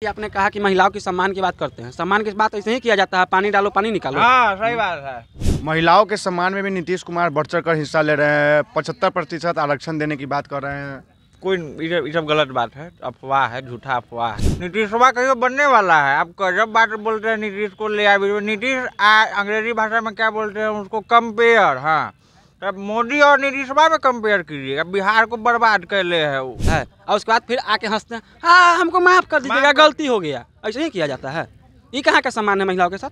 आपने कहा कि महिलाओं के सम्मान की बात करते हैं। सम्मान की बात ऐसे ही किया जाता है, पानी डालो पानी निकालो। हाँ सही बात है। महिलाओं के सम्मान में भी नीतीश कुमार बढ़ चढ़ कर हिस्सा ले रहे हैं। 75% आरक्षण देने की बात कर रहे हैं। कोई ये सब गलत बात है, अफवाह है, झूठा अफवाह है। नीतीशवा कहीं बनने वाला है। आप गजब बात बोलते हैं, नीतीश को ले आए। नीतीश अंग्रेजी भाषा में क्या बोलते हैं उसको, कंपेयर। हाँ, तब मोदी और नीतीशवा में कंपेयर कीजिए। अब बिहार को बर्बाद कर ले है वो है और उसके बाद फिर आके हंसते हैं, हाँ हमको माफ कर दीजिएगा, गलती हो गया। ऐसे ही किया जाता है। ये कहाँ का सम्मान है महिलाओं के साथ?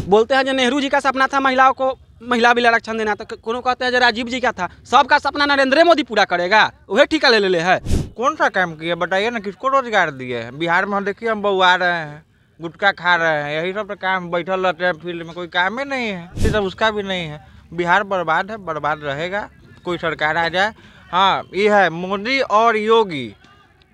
बोलते हैं जो नेहरू जी का सपना था महिलाओं को महिला बिल आरक्षण देना, तो कोनो कहते हैं जो राजीव जी का था। सबका सपना नरेंद्र मोदी पूरा करेगा, वही ठीका ले ले है। कौन सा काम किया बताइए ना, किसको रोजगार दिए हैं? बिहार में देखिए हम बउआ रहे हैं, गुटखा खा रहे हैं, यही सब तो काम, बैठल रहते हैं फील्ड में, कोई काम ही नहीं है। ये सब उसका भी नहीं है। बिहार बर्बाद है, बर्बाद रहेगा, कोई सरकार आ जाए। हाँ ये है मोदी और योगी,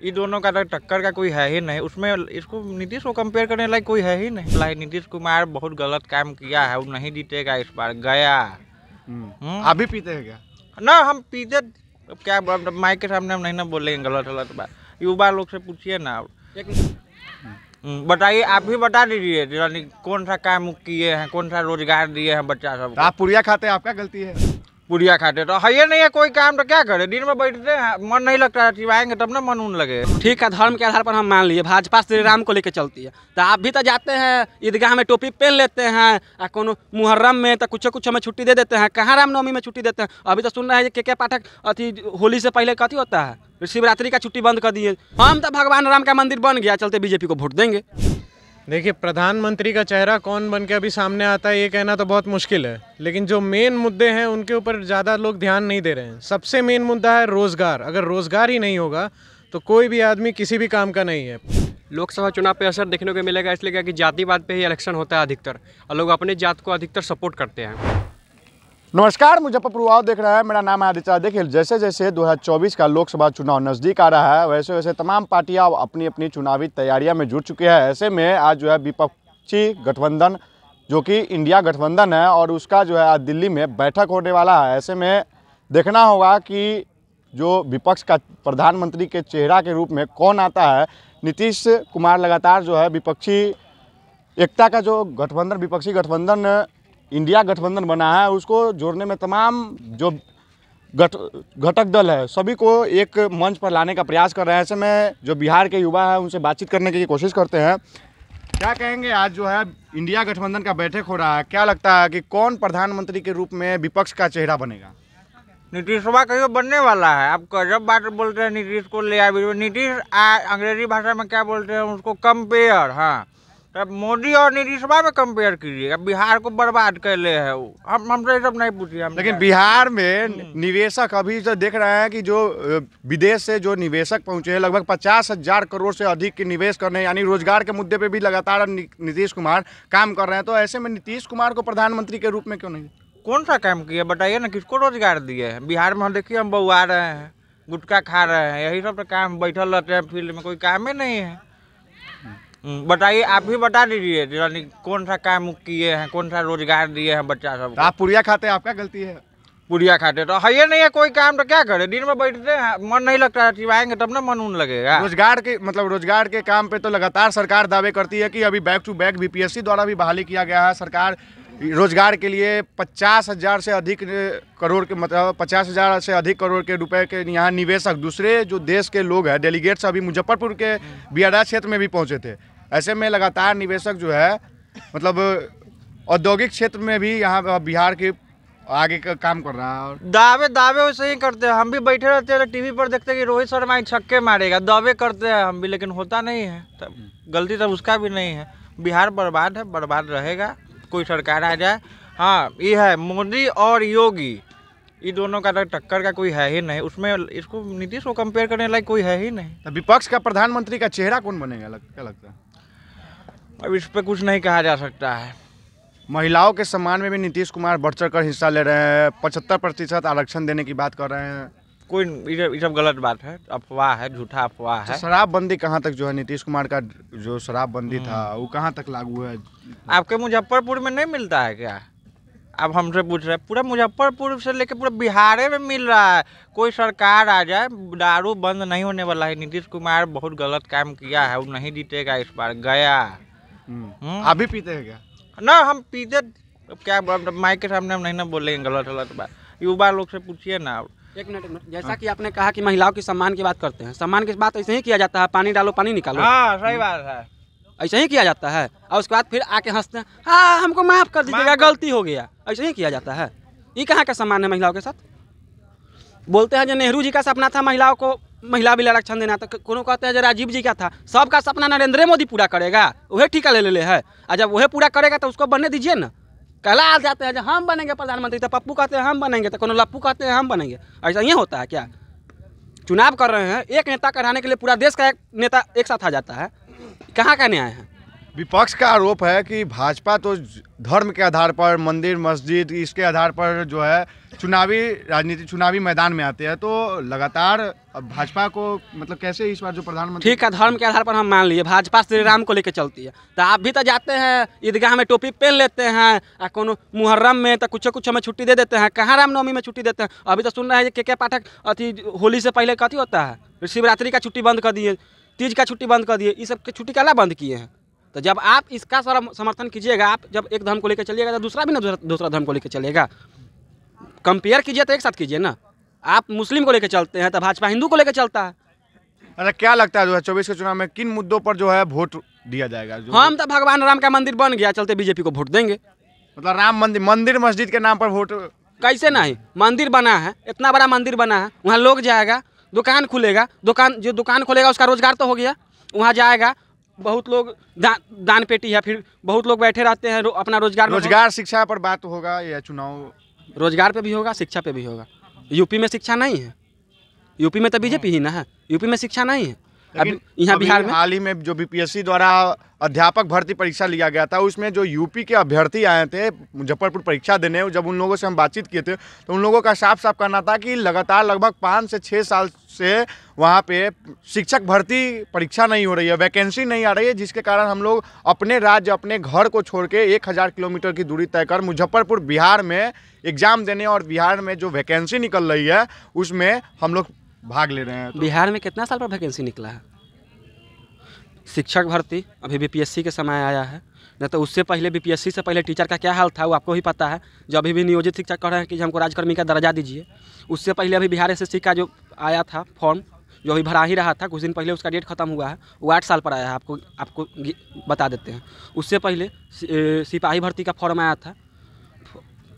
ये दोनों का तो टक्कर का कोई है ही नहीं। उसमें इसको नीतीश को कंपेयर करने लायक कोई है ही नहीं। नीतीश कुमार बहुत गलत काम किया है, वो नहीं जीतेगा इस बार, गया। आप भी पीते हैं क्या? ना हम पीते क्या, माइक के सामने हम नहीं ना बोलेंगे गलत गलत बात। युवा लोग से पूछिए ना। बताइए, आप भी बता दीजिए कौन सा काम किए हैं, कौन सा रोजगार दिए हैं बच्चा सब। आप पुड़िया खाते हैं, आपका गलती है। पुड़िया खाते तो है नहीं है कोई काम, तो क्या करे? दिन में बैठते हैं, मन नहीं लगता है, चिवाएंगे तब ना मन उन लगे। ठीक है, धर्म के आधार पर हम मान लिए भाजपा श्री राम को लेकर चलती है, तो आप भी तो जाते हैं ईदगाह में, टोपी पहन लेते हैं, कोनो मुहर्रम में तो कुछ हमें छुट्टी दे देते हैं। कहाँ रामनवमी में छुट्टी देते हैं? अभी तो सुन रहे हैं के पाठक अति होली से पहले कथी होता है, शिवरात्रि का छुट्टी बंद कर दिए। हम तो भगवान राम का मंदिर बन गया, चलते बीजेपी को वोट देंगे। देखिए, प्रधानमंत्री का चेहरा कौन बन के अभी सामने आता है ये कहना तो बहुत मुश्किल है, लेकिन जो मेन मुद्दे हैं उनके ऊपर ज़्यादा लोग ध्यान नहीं दे रहे हैं। सबसे मेन मुद्दा है रोज़गार। अगर रोज़गार ही नहीं होगा तो कोई भी आदमी किसी भी काम का नहीं है। लोकसभा चुनाव पे असर देखने को मिलेगा, इसलिए कि जातिवाद पे ही इलेक्शन होता है अधिकतर, और लोग अपने जात को अधिकतर सपोर्ट करते हैं। नमस्कार, मुजफ्फरपुर देख रहा है, मेरा नाम है आदित्य। देखिए, जैसे जैसे 2024 का लोकसभा चुनाव नज़दीक आ रहा है, वैसे वैसे तमाम पार्टियां अपनी अपनी चुनावी तैयारियां में जुट चुकी है। ऐसे में आज जो है विपक्षी गठबंधन जो कि इंडिया गठबंधन है, और उसका जो है आज दिल्ली में बैठक होने वाला है। ऐसे में देखना होगा कि जो विपक्ष का प्रधानमंत्री के चेहरा के रूप में कौन आता है। नीतीश कुमार लगातार जो है विपक्षी एकता का जो गठबंधन, विपक्षी गठबंधन इंडिया गठबंधन बना है, उसको जोड़ने में तमाम जो घटक दल है सभी को एक मंच पर लाने का प्रयास कर रहे हैं। ऐसे में जो बिहार के युवा हैं उनसे बातचीत करने की कोशिश करते हैं। क्या कहेंगे, आज जो है इंडिया गठबंधन का बैठक हो रहा है, क्या लगता है कि कौन प्रधानमंत्री के रूप में विपक्ष का चेहरा बनेगा? नीतीशवा कहीं बनने वाला है। आप गजब बात बोलते हैं, नीतीश को ले आए। नीतीश अंग्रेजी भाषा में क्या बोलते हैं उसको, कंपेयर। हाँ, तब मोदी और नीतीशवा में कंपेयर कीजिए। अब बिहार को बर्बाद कर ले है वो। हमसे सब नहीं पूछिए। लेकिन बिहार में निवेशक अभी जो देख रहे हैं कि जो विदेश से जो निवेशक पहुंचे हैं, लगभग 50,000 करोड़ से अधिक के निवेश करने, यानी रोजगार के मुद्दे पे भी लगातार नीतीश कुमार काम कर रहे हैं। तो ऐसे में नीतीश कुमार को प्रधानमंत्री के रूप में क्यों नहीं? कौन सा काम किया बताइए ना, किसको रोजगार दिए हैं? बिहार में देखिए हम बउआ रहे हैं, गुटखा खा रहे हैं, यही सब तो काम, बैठल रहते हैं फील्ड में, कोई काम ही नहीं है। बताइए, आप भी बता दीजिए कौन सा काम किए हैं, कौन सा रोजगार दिए हैं बच्चा सब। आप पुड़िया खाते हैं, आपका गलती है। पुड़िया खाते तो है नहीं है कोई काम, तो क्या करे? दिन में बैठते हैं, मन नहीं लगता है, चिवाएंगे तब ना मन उन लगेगा। रोजगार के काम पे तो लगातार सरकार दावे करती है कि अभी बैक टू बैक बीपीएससी द्वारा भी बहाली किया गया है। सरकार रोजगार के लिए 50,000 से अधिक करोड़ के, मतलब 50,000 से अधिक करोड़ के रुपए के यहाँ निवेशक, दूसरे जो देश के लोग हैं, डेलीगेट्स अभी मुजफ्फरपुर के बियारा क्षेत्र में भी पहुँचे थे। ऐसे में लगातार निवेशक जो है, मतलब औद्योगिक क्षेत्र में भी यहाँ बिहार के आगे का काम कर रहा है। और दावे वैसे ही करते हैं। हम भी बैठे रहते हैं टीवी पर, देखते हैं कि रोहित शर्मा छक्के मारेगा, दावे करते हैं हम भी, लेकिन होता नहीं है। तब गलती तब उसका भी नहीं है। बिहार बर्बाद है, बर्बाद रहेगा, कोई सरकार आ जाए। हाँ ये है मोदी और योगी, ये दोनों का तो टक्कर का कोई है ही नहीं। उसमें इसको नीतीश को कंपेयर करने लायक कोई है ही नहीं। तो विपक्ष का प्रधानमंत्री का चेहरा कौन बनेगा, क्या लगता है? अब इस पर कुछ नहीं कहा जा सकता है। महिलाओं के सम्मान में भी नीतीश कुमार बढ़ चढ़ कर हिस्सा ले रहे हैं। 75% आरक्षण देने की बात कर रहे हैं। कोई ये सब गलत बात है, अफवाह है, झूठा अफवाह है। शराबबंदी कहाँ तक जो है, नीतीश कुमार का जो शराबबंदी था वो कहाँ तक लागू है? आपके मुजफ्फरपुर में नहीं मिलता है क्या? अब हमसे पूछ रहे हैं, पूरा मुजफ्फरपुर से लेके पूरा बिहार में मिल रहा है। कोई सरकार आ जाए, दारू बंद नहीं होने वाला है। नीतीश कुमार बहुत गलत काम किया है, वो नहीं जीतेगा इस बार, गया। आप भी पीते हैं क्या? ना हम पीते, अब क्या माइक के सामने हम नहीं ना बोलेंगे गलत बात। युवा लोग से पूछिए ना। एक मिनट, जैसा कि आपने कहा कि महिलाओं की सम्मान की बात करते हैं, सम्मान की बात ऐसे ही किया जाता है, पानी डालो पानी निकालो, हाँ सही बात है, ऐसे ही किया जाता है। और उसके बाद फिर आके हंसते हैं, हाँ हमको माफ कर दीजिएगा, गलती हो गया, ऐसे ही किया जाता है। ये कहाँ का सम्मान है महिलाओं के साथ? बोलते हैं जो नेहरू जी का सपना था महिलाओं को महिला बिल आरक्षण देना, तो कोनो कहते हैं जो राजीव जी का था। सबका सपना नरेंद्र मोदी पूरा करेगा, वही ठीका ले है। और जब वही पूरा करेगा तो उसको बनने दीजिए ना। कहला आ जाते हैं जब हम बनेंगे प्रधानमंत्री, तो पप्पू कहते हैं हम बनेंगे, तो कोनो लप्पू कहते हैं हम बनेंगे। ऐसा ही होता है क्या? चुनाव कर रहे हैं, एक नेता कराने के लिए पूरा देश का एक नेता एक साथ आ जाता है। कहाँ का न्याय है? विपक्ष का आरोप है कि भाजपा तो धर्म के आधार पर, मंदिर मस्जिद इसके आधार पर जो है चुनावी राजनीति, चुनावी मैदान में आते हैं। तो लगातार अब भाजपा को मतलब कैसे इस बार जो प्रधानमंत्री, ठीक है, धर्म के आधार पर हम मान लिए भाजपा श्री राम को लेकर चलती है, तो आप भी तो जाते हैं ईदगाह में टोपी पहन लेते हैं, कोनो मुहर्रम में तो कुछ में छुट्टी दे देते हैं। कहाँ रामनवमी में छुट्टी देते हैं? अभी तो सुन रहे हैं के पाठक अति होली से पहले कथी होता है, शिवरात्रि का छुट्टी बंद कर दिए, तीज का छुट्टी बंद कर दिए, ये सब की छुट्टी क्या बंद किए हैं? तो जब आप इसका सारा समर्थन कीजिएगा, आप जब एक धर्म को लेकर चलिएगा तो दूसरा भी ना दूसरा धर्म को लेकर चलेगा। कंपेयर कीजिए तो एक साथ कीजिए ना। आप मुस्लिम को लेकर चलते हैं तो भाजपा हिंदू को लेकर चलता है। अच्छा क्या लगता है 2024 के चुनाव में किन मुद्दों पर जो है वोट दिया जाएगा? हम तो भगवान राम का मंदिर बन गया चलते बीजेपी को वोट देंगे। मतलब राम मंदिर मस्जिद के नाम पर वोट कैसे नहीं? मंदिर बना है, इतना बड़ा मंदिर बना है, वहाँ लोग जाएगा, दुकान खुलेगा, जो दुकान खोलेगा उसका रोजगार तो हो गया, वहाँ जाएगा, बहुत लोग दान पेटी है, फिर बहुत लोग बैठे रहते हैं, अपना रोजगार शिक्षा पर बात होगा या चुनाव? रोजगार पे भी होगा, शिक्षा पे भी होगा। यूपी में शिक्षा नहीं है, यूपी में तो बीजेपी ही ना है, यूपी में शिक्षा नहीं है। अभी यहाँ बिहार में हाल ही में जो बीपीएससी द्वारा अध्यापक भर्ती परीक्षा लिया गया था, उसमें जो यूपी के अभ्यर्थी आए थे मुजफ्फरपुर परीक्षा देने, जब उन लोगों से हम बातचीत किए थे तो उन लोगों का साफ कहना था कि लगातार लगभग 5 से 6 साल से वहाँ पे शिक्षक भर्ती परीक्षा नहीं हो रही है, वैकेंसी नहीं आ रही है, जिसके कारण हम लोग अपने राज्य, अपने घर को छोड़ के 1000 किलोमीटर की दूरी तय कर मुजफ्फरपुर बिहार में एग्जाम देने और बिहार में जो वैकेंसी निकल रही है उसमें हम लोग भाग ले रहे हैं। बिहार में कितना साल पर वैकेंसी निकला है? शिक्षक भर्ती अभी बीपीएससी के समय आया है, नहीं तो उससे पहले बीपीएससी से पहले टीचर का क्या हाल था वो आपको ही पता है। जो अभी भी नियोजित शिक्षक कह रहे हैं कि हमको राजकर्मी का दर्जा दीजिए, उससे पहले अभी बिहार एसएससी का जो आया था फॉर्म, जो अभी भरा ही रहा था, कुछ दिन पहले उसका डेट खत्म हुआ है, वो 8 साल पर आया है। आपको बता देते हैं। उससे पहले सिपाही भर्ती का फॉर्म आया था,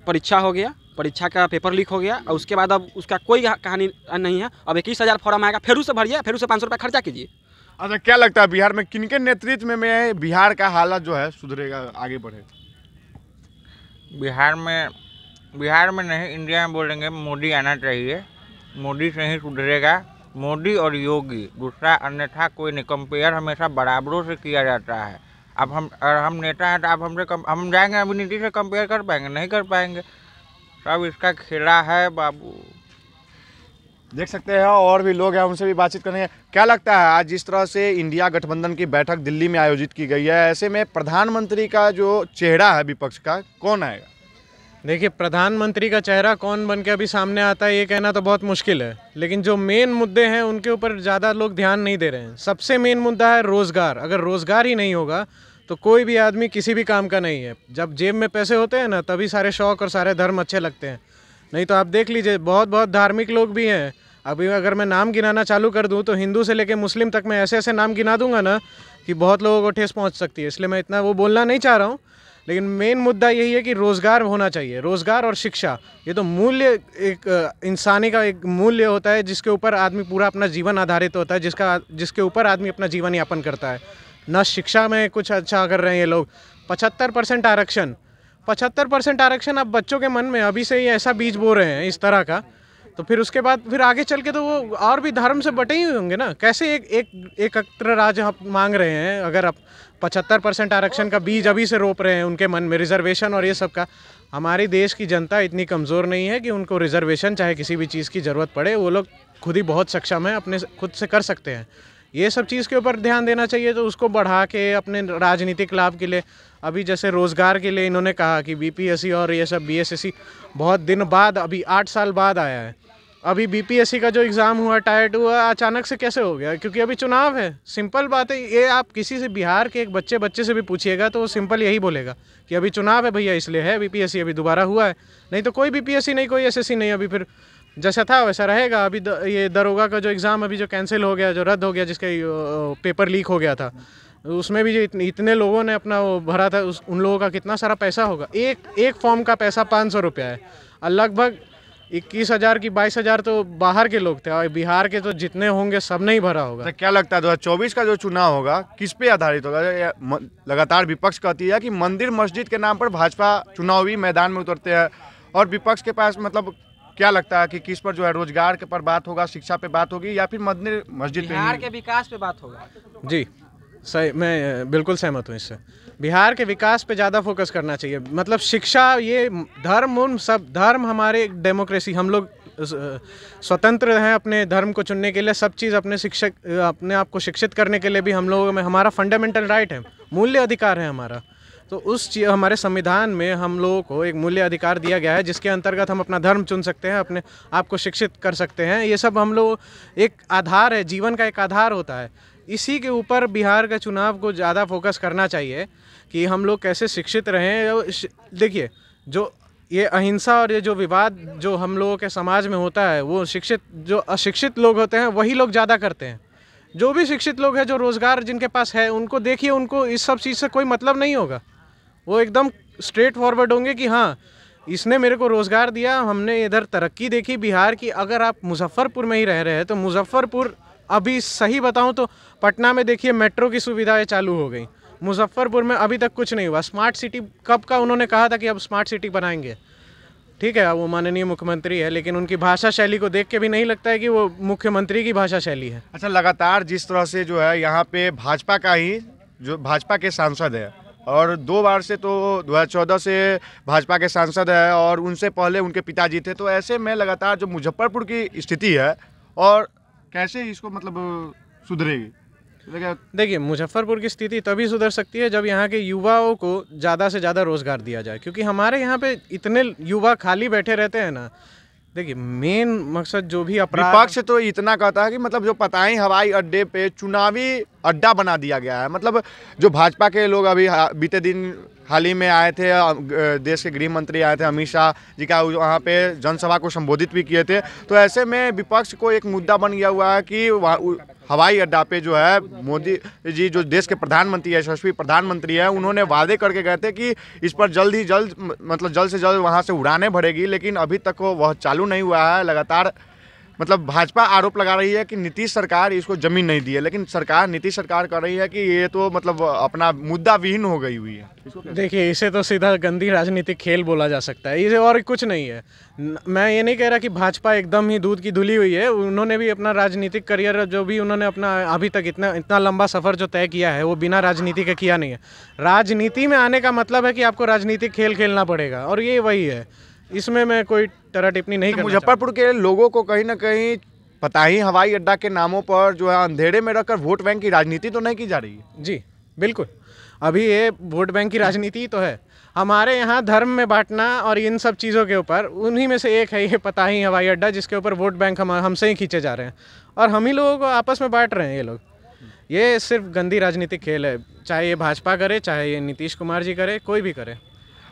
परीक्षा हो गया, परीक्षा का पेपर लीक हो गया, और उसके बाद अब उसका कोई कहानी नहीं है। अब 21,000 फॉर्म आएगा, फिर से भरिए, फिर से 500 रुपये खर्चा कीजिए। अच्छा क्या लगता है बिहार में किनके नेतृत्व में बिहार का हालत जो है सुधरेगा, आगे बढ़ेगा? बिहार में नहीं, इंडिया में बोलेंगे मोदी आना चाहिए, मोदी से ही सुधरेगा। मोदी और योगी, दूसरा अन्यथा कोई नहीं। कंपेयर हमेशा बराबरों से किया जाता है। अब हम नेता हैं तो आप हम जाएंगे अभी नीति से कंपेयर कर पाएंगे? नहीं कर पाएंगे। सब इसका खेला है बाबू। देख सकते हैं और भी लोग हैं, उनसे भी बातचीत करेंगे। क्या लगता है आज जिस तरह से इंडिया गठबंधन की बैठक दिल्ली में आयोजित की गई है, ऐसे में प्रधानमंत्री का जो चेहरा है विपक्ष का, कौन आएगा? देखिए, प्रधानमंत्री का चेहरा कौन बन के अभी सामने आता है ये कहना तो बहुत मुश्किल है, लेकिन जो मेन मुद्दे हैं उनके ऊपर ज़्यादा लोग ध्यान नहीं दे रहे हैं। सबसे मेन मुद्दा है रोज़गार। अगर रोज़गार ही नहीं होगा तो कोई भी आदमी किसी भी काम का नहीं है। जब जेब में पैसे होते हैं ना, तभी सारे शौक और सारे धर्म अच्छे लगते हैं। नहीं तो आप देख लीजिए, बहुत धार्मिक लोग भी हैं। अभी अगर मैं नाम गिनाना चालू कर दूं तो हिंदू से लेकर मुस्लिम तक मैं ऐसे नाम गिना दूंगा ना कि बहुत लोगों को ठेस पहुंच सकती है। इसलिए मैं इतना वो बोलना नहीं चाह रहा हूं, लेकिन मेन मुद्दा यही है कि रोज़गार होना चाहिए। रोज़गार और शिक्षा, ये तो मूल्य, एक इंसानी का एक मूल्य होता है जिसके ऊपर आदमी पूरा अपना जीवन आधारित होता है, जिसके ऊपर आदमी अपना जीवन यापन करता है। न शिक्षा में कुछ अच्छा कर रहे हैं ये लोग। 75% आरक्षण, 75% आरक्षण अब बच्चों के मन में अभी से ही ऐसा बीज बो रहे हैं इस तरह का, तो फिर उसके बाद फिर आगे चल के तो वो और भी धर्म से बटे ही होंगे ना। कैसे एकत्र राज्य आप मांग रहे हैं? अगर आप 75% आरक्षण का बीज अभी से रोप रहे हैं उनके मन में, रिजर्वेशन और ये सब का। हमारी देश की जनता इतनी कमज़ोर नहीं है कि उनको रिजर्वेशन चाहे किसी भी चीज़ की ज़रूरत पड़े। वो लोग खुद ही बहुत सक्षम है, अपने खुद से कर सकते हैं। ये सब चीज़ के ऊपर ध्यान देना चाहिए, तो उसको बढ़ा के अपने राजनीतिक लाभ के लिए, अभी जैसे रोज़गार के लिए इन्होंने कहा कि बीपीएससी और ये सब बीएसएससी बहुत दिन बाद, अभी 8 साल बाद आया है। अभी बीपीएससी का जो एग्ज़ाम हुआ, टायर 2 हुआ, अचानक से कैसे हो गया? क्योंकि अभी चुनाव है। सिंपल बात है ये, आप किसी से बिहार के एक बच्चे से भी पूछिएगा तो वो सिंपल यही बोलेगा कि अभी चुनाव है भैया, इसलिए है बीपीएससी, अभी दोबारा हुआ है। नहीं तो कोई बीपीएससी नहीं, कोई एसएससी नहीं, अभी फिर जैसा था वैसा रहेगा। अभी ये दरोगा का जो एग्ज़ाम अभी जो कैंसिल हो गया, जो रद्द हो गया, जिसका पेपर लीक हो गया था, उसमें भी जो इतने लोगों ने अपना वो भरा था, उन लोगों का कितना सारा पैसा होगा। एक फॉर्म का पैसा 500 रुपया है, और लगभग 21,000 की 22,000 तो बाहर के लोग थे, और बिहार के तो जितने होंगे सब नहीं भरा होगा। तो क्या लगता है 2024 का जो चुनाव होगा किस पे आधारित होगा? लगातार विपक्ष कहती है कि मंदिर मस्जिद के नाम पर भाजपा चुनावी मैदान में उतरते हैं, और विपक्ष के पास मतलब क्या लगता है कि किस पर जो है रोजगार के पर बात होगा, शिक्षा पे बात होगी, या फिर मंदिर मस्जिद पे? बिहार के विकास पे बात होगा। जी सही, मैं बिल्कुल सहमत हूँ इससे। बिहार के विकास पे ज़्यादा फोकस करना चाहिए। मतलब शिक्षा, ये धर्म, सब धर्म, हमारे डेमोक्रेसी, हम लोग स्वतंत्र हैं अपने धर्म को चुनने के लिए। सब चीज़ अपने आप को शिक्षित करने के लिए भी हम लोगों में हमारा फंडामेंटल राइट है, मूल्य अधिकार है हमारा। तो हमारे संविधान में हम लोगों को एक मूल्य अधिकार दिया गया है, जिसके अंतर्गत हम अपना धर्म चुन सकते हैं, अपने आप को शिक्षित कर सकते हैं। ये सब हम लोग एक आधार है, जीवन का एक आधार होता है। इसी के ऊपर बिहार का चुनाव को ज़्यादा फोकस करना चाहिए कि हम लोग कैसे शिक्षित रहें। देखिए, जो ये अहिंसा और ये जो विवाद जो हम लोगों के समाज में होता है, वो जो अशिक्षित लोग होते हैं वही लोग ज़्यादा करते हैं। जो भी शिक्षित लोग हैं, जो रोज़गार जिनके पास है, उनको देखिए, उनको इस सब चीज़ से कोई मतलब नहीं होगा। वो एकदम स्ट्रेट फॉरवर्ड होंगे कि हाँ, इसने मेरे को रोज़गार दिया, हमने इधर तरक्की देखी बिहार की। अगर आप मुजफ्फरपुर में ही रह रहे हैं तो मुजफ्फरपुर, अभी सही बताऊं तो पटना में देखिए मेट्रो की सुविधाएं चालू हो गई, मुजफ्फरपुर में अभी तक कुछ नहीं हुआ। स्मार्ट सिटी कब का उन्होंने कहा था कि अब स्मार्ट सिटी बनाएंगे, ठीक है, वो माननीय मुख्यमंत्री है, लेकिन उनकी भाषा शैली को देख के भी नहीं लगता है कि वो मुख्यमंत्री की भाषा शैली है। अच्छा, लगातार जिस तरह से जो है यहाँ पे भाजपा के सांसद है, और 2 बार से तो 2014 से भाजपा के सांसद है, और उनसे पहले उनके पिताजी थे, तो ऐसे में लगातार जो मुजफ्फरपुर की स्थिति है, और कैसे इसको मतलब सुधरेगी? देखिए, मुजफ्फरपुर की स्थिति तभी सुधर सकती है जब यहाँ के युवाओं को ज़्यादा से ज़्यादा रोज़गार दिया जाए, क्योंकि हमारे यहाँ पे इतने युवा खाली बैठे रहते हैं ना। देखिए, मेन मकसद जो भी अपराध, विपक्ष तो इतना कहता है कि मतलब जो पताई हवाई अड्डे पे चुनावी अड्डा बना दिया गया है। मतलब जो भाजपा के लोग अभी बीते दिन हाल ही में आए थे, देश के गृह मंत्री आए थे अमित शाह जी का, वहाँ पे जनसभा को संबोधित भी किए थे। तो ऐसे में विपक्ष को एक मुद्दा बन गया हुआ है कि हवाई अड्डा पे जो है मोदी जी, जो देश के प्रधानमंत्री है, यशस्वी प्रधानमंत्री है, उन्होंने वादे करके गए थे कि इस पर जल्द से जल्द वहाँ से उड़ानें भरेगी, लेकिन अभी तक वह चालू नहीं हुआ है। लगातार मतलब भाजपा आरोप लगा रही है कि नीतीश सरकार इसको जमीन नहीं दी है, लेकिन नीतीश सरकार कह रही है कि ये तो मतलब अपना मुद्दा विहीन हो गई हुई है। देखिए, इसे तो सीधा गंदी राजनीतिक खेल बोला जा सकता है, इसे और कुछ नहीं है। मैं ये नहीं कह रहा कि भाजपा एकदम ही दूध की धुली हुई है। उन्होंने भी अपना राजनीतिक करियर, जो भी उन्होंने अपना अभी तक इतना लंबा सफ़र जो तय किया है, वो बिना राजनीति के किया नहीं है। राजनीति में आने का मतलब है कि आपको राजनीतिक खेल खेलना पड़ेगा, और ये वही है। इसमें मैं कोई टरा टिप्पणी नहीं करना। मुजफ्फरपुर के लोगों को कहीं ना कहीं पताही हवाई अड्डा के नामों पर जो है अंधेरे में रखकर वोट बैंक की राजनीति तो नहीं की जा रही है? जी बिल्कुल, अभी ये वोट बैंक की राजनीति तो है। हमारे यहाँ धर्म में बांटना और इन सब चीज़ों के ऊपर, उन्हीं में से एक है ये पताही हवाई अड्डा, जिसके ऊपर वोट बैंक हमसे ही खींचे जा रहे हैं, और हम ही लोगों को आपस में बांट रहे हैं ये लोग। ये सिर्फ गंदी राजनीतिक खेल है, चाहे ये भाजपा करे, चाहे ये नीतीश कुमार जी करे, कोई भी करे।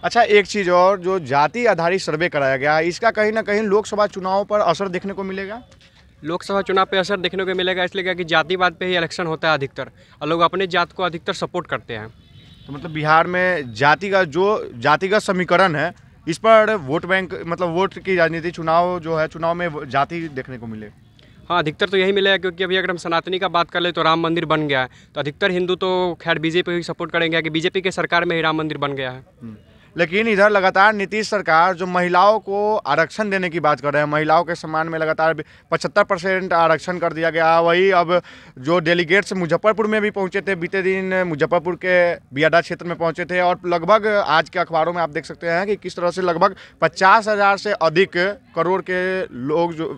अच्छा, एक चीज़ और, जो जाति आधारित सर्वे कराया गया है, इसका कहीं ना कहीं लोकसभा चुनाव पर असर देखने को मिलेगा? लोकसभा चुनाव पे असर देखने को मिलेगा, इसलिए कि जातिवाद पे ही इलेक्शन होता है अधिकतर, और लोग अपने जात को अधिकतर सपोर्ट करते हैं। तो मतलब बिहार में जातिगत समीकरण है, इस पर वोट बैंक, मतलब वोट की राजनीति, चुनाव में जाति देखने को मिले? हाँ, अधिकतर तो यही मिलेगा, क्योंकि अभी अगर हम सनातनी का बात कर ले तो राम मंदिर बन गया है, तो अधिकतर हिंदू तो खैर बीजेपी ही सपोर्ट करेंगे कि बीजेपी के सरकार में ही राम मंदिर बन गया है। लेकिन इधर लगातार नीतीश सरकार जो महिलाओं को आरक्षण देने की बात कर रहे हैं, महिलाओं के सम्मान में लगातार 75% आरक्षण कर दिया गया। वही अब जो डेलीगेट्स मुजफ्फरपुर में भी पहुंचे थे, बीते दिन मुजफ्फरपुर के बियाडा क्षेत्र में पहुंचे थे, और लगभग आज के अखबारों में आप देख सकते हैं कि किस तरह से लगभग 50,000 से अधिक करोड़ के लोग जो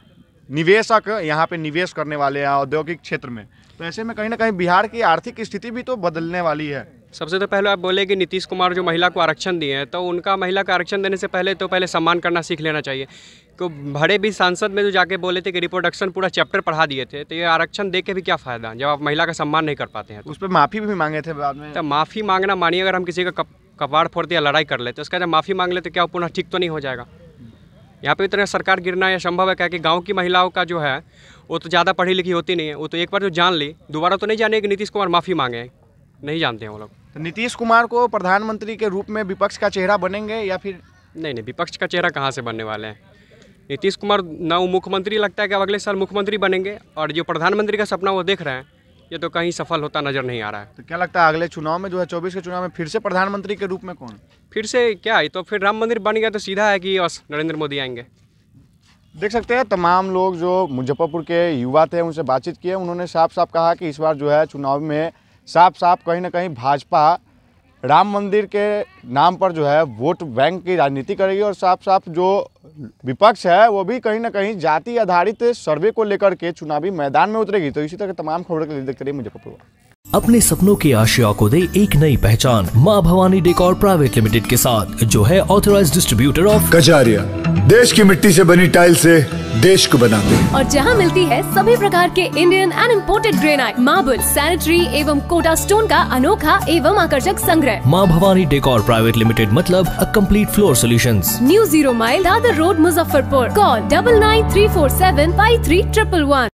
निवेशक यहाँ पे निवेश करने वाले हैं औद्योगिक क्षेत्र में, तो ऐसे में कहीं ना कहीं बिहार की आर्थिक स्थिति भी तो बदलने वाली है। सबसे तो पहले आप बोले कि नीतीश कुमार जो महिला को आरक्षण दिए हैं, तो उनका महिला का आरक्षण देने से पहले सम्मान करना सीख लेना चाहिए। तो बड़े भी सांसद में जो जाके बोले थे कि रिप्रोडक्शन पूरा चैप्टर पढ़ा दिए थे, तो ये आरक्षण दे के भी क्या फ़ायदा जब आप महिला का सम्मान नहीं कर पाते हैं। उस पर माफ़ी भी मांगे थे बाद में। तो माफ़ी मांगना मानिए, अगर हम किसी का कपाड़ फोड़ दिया, लड़ाई कर लेते, उसका जब माफ़ी मांग लेते, क्या पुनः ठीक तो नहीं हो जाएगा? यहाँ पे इतना सरकार गिरना यह संभव है क्या कि गांव की महिलाओं का जो है वो तो ज़्यादा पढ़ी लिखी होती नहीं है, वो तो एक बार जो जान ली दोबारा तो नहीं जाने कि नीतीश कुमार माफ़ी मांगे, नहीं जानते हैं वो लोग। तो नीतीश कुमार को प्रधानमंत्री के रूप में विपक्ष का चेहरा बनेंगे या फिर? नहीं, विपक्ष का चेहरा कहाँ से बनने वाले हैं। नीतीश कुमार ना वो मुख्यमंत्री लगता है कि अब अगले साल मुख्यमंत्री बनेंगे, और जो प्रधानमंत्री का सपना वो देख रहे हैं, ये तो कहीं सफल होता नज़र नहीं आ रहा है। तो क्या लगता है अगले चुनाव में 2024 के चुनाव में फिर से प्रधानमंत्री के रूप में कौन? फिर से क्या है, तो फिर राम मंदिर बन गया तो सीधा है कि बस नरेंद्र मोदी आएंगे। देख सकते हैं तमाम लोग जो मुजफ्फरपुर के युवा थे उनसे बातचीत किए, उन्होंने साफ साफ कहा कि इस बार जो है चुनाव में साफ साफ कहीं ना कहीं भाजपा राम मंदिर के नाम पर जो है वोट बैंक की राजनीति करेगी, और साफ साफ जो विपक्ष है वो भी कहीं ना कहीं जाति आधारित सर्वे को लेकर के चुनावी मैदान में उतरेगी। तो इसी तरह तमाम खबरों के लिए देखते रहिए मुजफ्फरपुर। अपने सपनों की आशिया को दे एक नई पहचान माँ भवानी डेकोर प्राइवेट लिमिटेड के साथ, जो है ऑथराइज्ड डिस्ट्रीब्यूटर ऑफ कजारिया। देश की मिट्टी से बनी टाइल से देश को बनाते हैं, और जहां मिलती है सभी प्रकार के Indian and imported granite, marble, sanitary एवं कोटा स्टोन का अनोखा एवं आकर्षक संग्रह। माँ भवानी डेकोर प्राइवेट लिमिटेड मतलब a complete floor solutions. New 0 mile Dadar road Muzaffarpur. Call 9934753111।